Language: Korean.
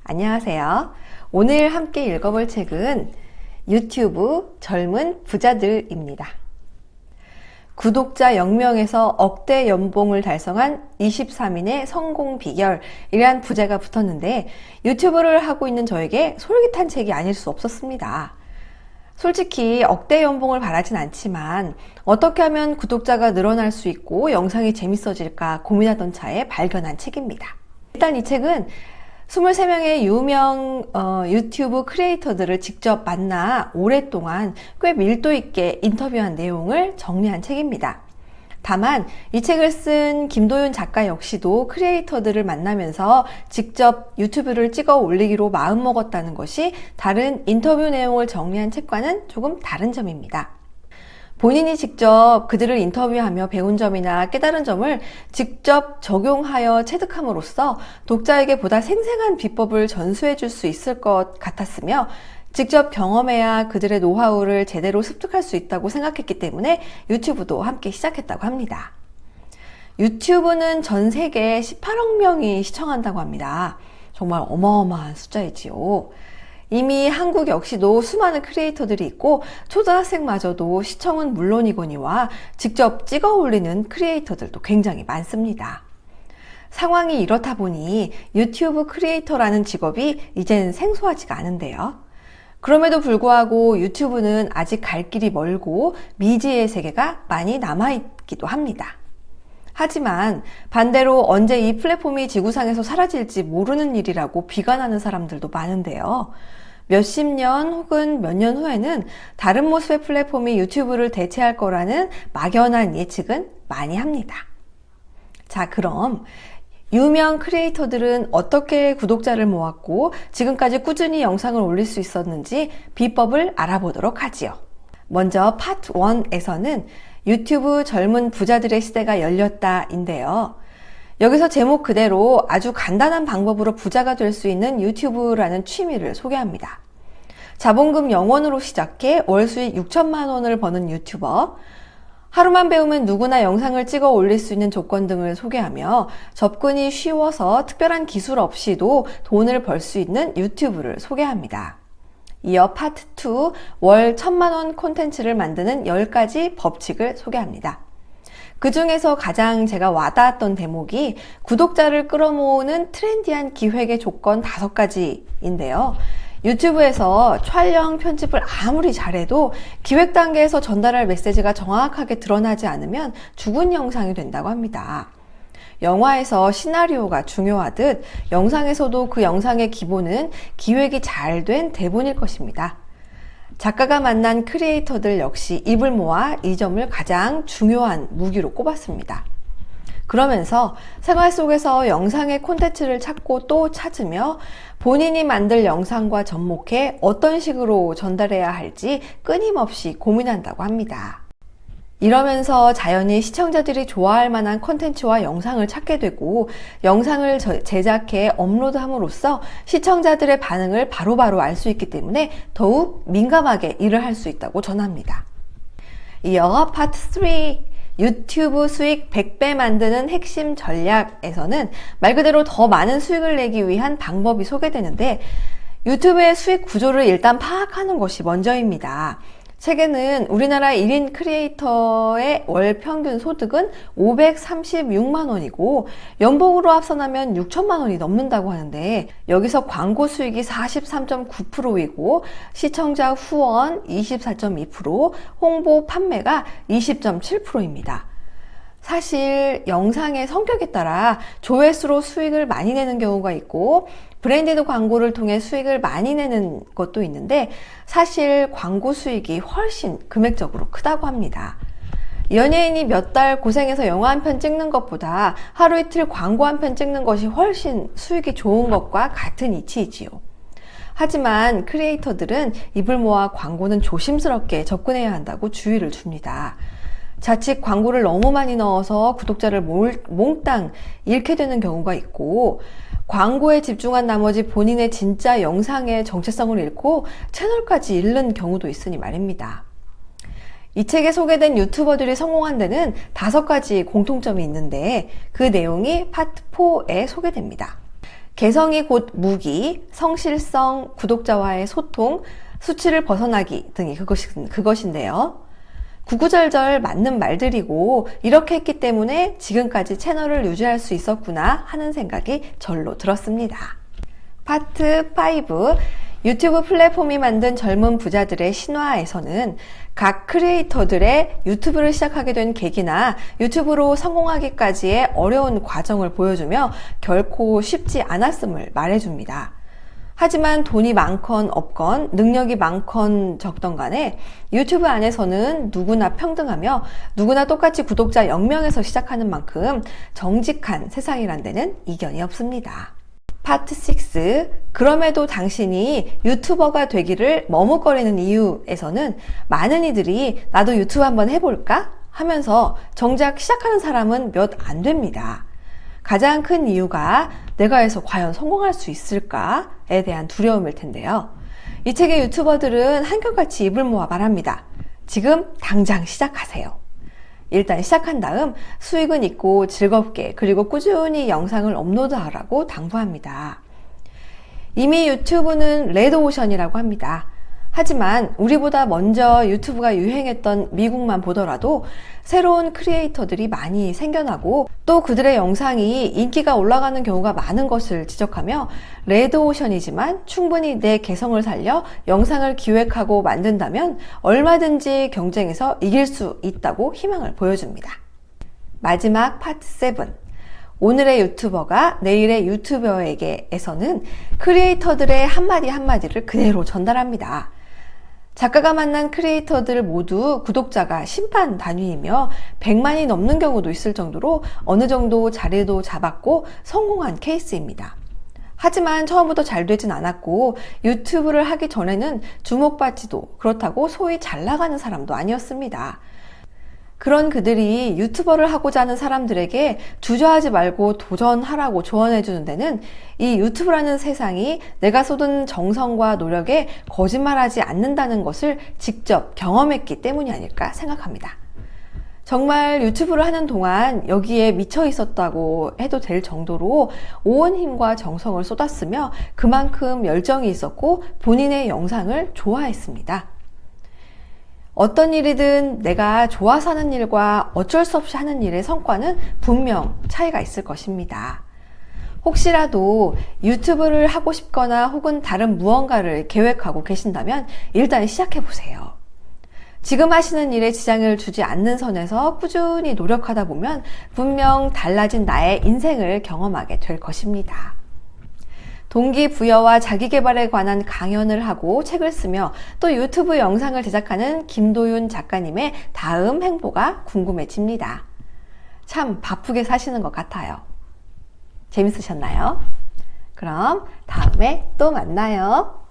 안녕하세요. 오늘 함께 읽어볼 책은 유튜브 젊은 부자들입니다. 구독자 0명에서 억대 연봉을 달성한 23인의 성공 비결이란 부제가 붙었는데 유튜브를 하고 있는 저에게 솔깃한 책이 아닐 수 없었습니다. 솔직히 억대 연봉을 바라진 않지만 어떻게 하면 구독자가 늘어날 수 있고 영상이 재밌어질까 고민하던 차에 발견한 책입니다. 일단 이 책은 23명의 유명 유튜브 크리에이터들을 직접 만나 오랫동안 꽤 밀도 있게 인터뷰한 내용을 정리한 책입니다. 다만 이 책을 쓴 김도윤 작가 역시도 크리에이터들을 만나면서 직접 유튜브를 찍어 올리기로 마음먹었다는 것이 다른 인터뷰 내용을 정리한 책과는 조금 다른 점입니다. 본인이 직접 그들을 인터뷰하며 배운 점이나 깨달은 점을 직접 적용하여 체득함으로써 독자에게 보다 생생한 비법을 전수해 줄 수 있을 것 같았으며 직접 경험해야 그들의 노하우를 제대로 습득할 수 있다고 생각했기 때문에 유튜브도 함께 시작했다고 합니다. 유튜브는 전 세계에 18억 명이 시청한다고 합니다. 정말 어마어마한 숫자이지요. 이미 한국 역시도 수많은 크리에이터들이 있고 초등학생마저도 시청은 물론이거니와 직접 찍어 올리는 크리에이터들도 굉장히 많습니다. 상황이 이렇다 보니 유튜브 크리에이터라는 직업이 이젠 생소하지가 않은데요. 그럼에도 불구하고 유튜브는 아직 갈 길이 멀고 미지의 세계가 많이 남아있기도 합니다. 하지만 반대로 언제 이 플랫폼이 지구상에서 사라질지 모르는 일이라고 비관하는 사람들도 많은데요. 몇십 년 혹은 몇 년 후에는 다른 모습의 플랫폼이 유튜브를 대체할 거라는 막연한 예측은 많이 합니다. 자, 그럼 유명 크리에이터들은 어떻게 구독자를 모았고 지금까지 꾸준히 영상을 올릴 수 있었는지 비법을 알아보도록 하지요. 먼저 파트 1에서는 유튜브 젊은 부자들의 시대가 열렸다인데요. 여기서 제목 그대로 아주 간단한 방법으로 부자가 될 수 있는 유튜브라는 취미를 소개합니다. 자본금 0원으로 시작해 월 수익 6천만 원을 버는 유튜버, 하루만 배우면 누구나 영상을 찍어 올릴 수 있는 조건 등을 소개하며 접근이 쉬워서 특별한 기술 없이도 돈을 벌 수 있는 유튜브를 소개합니다. 이어 파트 2, 월 1,000만 원 콘텐츠를 만드는 10가지 법칙을 소개합니다. 그 중에서 가장 제가 와닿았던 대목이 구독자를 끌어모으는 트렌디한 기획의 조건 5가지인데요. 유튜브에서 촬영, 편집을 아무리 잘해도 기획 단계에서 전달할 메시지가 정확하게 드러나지 않으면 죽은 영상이 된다고 합니다. 영화에서 시나리오가 중요하듯 영상에서도 그 영상의 기본은 기획이 잘 된 대본일 것입니다. 작가가 만난 크리에이터들 역시 입을 모아 이 점을 가장 중요한 무기로 꼽았습니다. 그러면서 생활 속에서 영상의 콘텐츠를 찾고 또 찾으며 본인이 만들 영상과 접목해 어떤 식으로 전달해야 할지 끊임없이 고민한다고 합니다. 이러면서 자연히 시청자들이 좋아할 만한 콘텐츠와 영상을 찾게 되고 영상을 제작해 업로드함으로써 시청자들의 반응을 바로바로 알 수 있기 때문에 더욱 민감하게 일을 할 수 있다고 전합니다. 이어 파트 3, 유튜브 수익 100배 만드는 핵심 전략에서는 말 그대로 더 많은 수익을 내기 위한 방법이 소개되는데 유튜브의 수익 구조를 일단 파악하는 것이 먼저입니다. 책에는 우리나라 1인 크리에이터의 월 평균 소득은 536만 원이고 연봉으로 합산하면 6천만 원이 넘는다고 하는데 여기서 광고 수익이 43.9%이고 시청자 후원 24.2%, 홍보 판매가 20.7%입니다. 사실 영상의 성격에 따라 조회수로 수익을 많이 내는 경우가 있고 브랜디드 광고를 통해 수익을 많이 내는 것도 있는데 사실 광고 수익이 훨씬 금액적으로 크다고 합니다. 연예인이 몇 달 고생해서 영화 한 편 찍는 것보다 하루 이틀 광고 한 편 찍는 것이 훨씬 수익이 좋은 것과 같은 이치이지요. 하지만 크리에이터들은 입을 모아 광고는 조심스럽게 접근해야 한다고 주의를 줍니다. 자칫 광고를 너무 많이 넣어서 구독자를 몽땅 잃게 되는 경우가 있고 광고에 집중한 나머지 본인의 진짜 영상의 정체성을 잃고 채널까지 잃는 경우도 있으니 말입니다. 이 책에 소개된 유튜버들이 성공한 데는 5가지 공통점이 있는데 그 내용이 파트 4에 소개됩니다. 개성이 곧 무기, 성실성, 구독자와의 소통, 수치를 벗어나기 등이 그것인데요. 구구절절 맞는 말들이고 이렇게 했기 때문에 지금까지 채널을 유지할 수 있었구나 하는 생각이 절로 들었습니다. 파트 5. 유튜브 플랫폼이 만든 젊은 부자들의 신화에서는 각 크리에이터들의 유튜브를 시작하게 된 계기나 유튜브로 성공하기까지의 어려운 과정을 보여주며 결코 쉽지 않았음을 말해줍니다. 하지만 돈이 많건 없건 능력이 많건 적던 간에 유튜브 안에서는 누구나 평등하며 누구나 똑같이 구독자 0명에서 시작하는 만큼 정직한 세상이란 데는 이견이 없습니다. 파트 6. 그럼에도 당신이 유튜버가 되기를 머뭇거리는 이유에서는 많은 이들이 나도 유튜브 한번 해볼까? 하면서 정작 시작하는 사람은 몇 안 됩니다. 가장 큰 이유가 내가 해서 과연 성공할 수 있을까에 대한 두려움일 텐데요. 이 책의 유튜버들은 한결같이 입을 모아 말합니다. 지금 당장 시작하세요. 일단 시작한 다음 수익은 있고 즐겁게 그리고 꾸준히 영상을 업로드하라고 당부합니다. 이미 유튜브는 레드오션이라고 합니다. 하지만 우리보다 먼저 유튜브가 유행했던 미국만 보더라도 새로운 크리에이터들이 많이 생겨나고 또 그들의 영상이 인기가 올라가는 경우가 많은 것을 지적하며 레드오션이지만 충분히 내 개성을 살려 영상을 기획하고 만든다면 얼마든지 경쟁에서 이길 수 있다고 희망을 보여줍니다. 마지막 파트 7. 오늘의 유튜버가 내일의 유튜버에게에서는 크리에이터들의 한마디 한마디를 그대로 전달합니다. 작가가 만난 크리에이터들 모두 구독자가 심판 단위이며 100만이 넘는 경우도 있을 정도로 어느 정도 자리도 잡았고 성공한 케이스입니다. 하지만 처음부터 잘 되진 않았고 유튜브를 하기 전에는 주목받지도 그렇다고 소위 잘 나가는 사람도 아니었습니다. 그런 그들이 유튜버를 하고자 하는 사람들에게 주저하지 말고 도전하라고 조언해 주는 데는 이 유튜브라는 세상이 내가 쏟은 정성과 노력에 거짓말하지 않는다는 것을 직접 경험했기 때문이 아닐까 생각합니다. 정말 유튜브를 하는 동안 여기에 미쳐 있었다고 해도 될 정도로 온 힘과 정성을 쏟았으며 그만큼 열정이 있었고 본인의 영상을 좋아했습니다. 어떤 일이든 내가 좋아서 하는 일과 어쩔 수 없이 하는 일의 성과는 분명 차이가 있을 것입니다. 혹시라도 유튜브를 하고 싶거나 혹은 다른 무언가를 계획하고 계신다면 일단 시작해보세요. 지금 하시는 일에 지장을 주지 않는 선에서 꾸준히 노력하다 보면 분명 달라진 나의 인생을 경험하게 될 것입니다. 동기부여와 자기계발에 관한 강연을 하고 책을 쓰며 또 유튜브 영상을 제작하는 김도윤 작가님의 다음 행보가 궁금해집니다. 참 바쁘게 사시는 것 같아요. 재밌으셨나요? 그럼 다음에 또 만나요.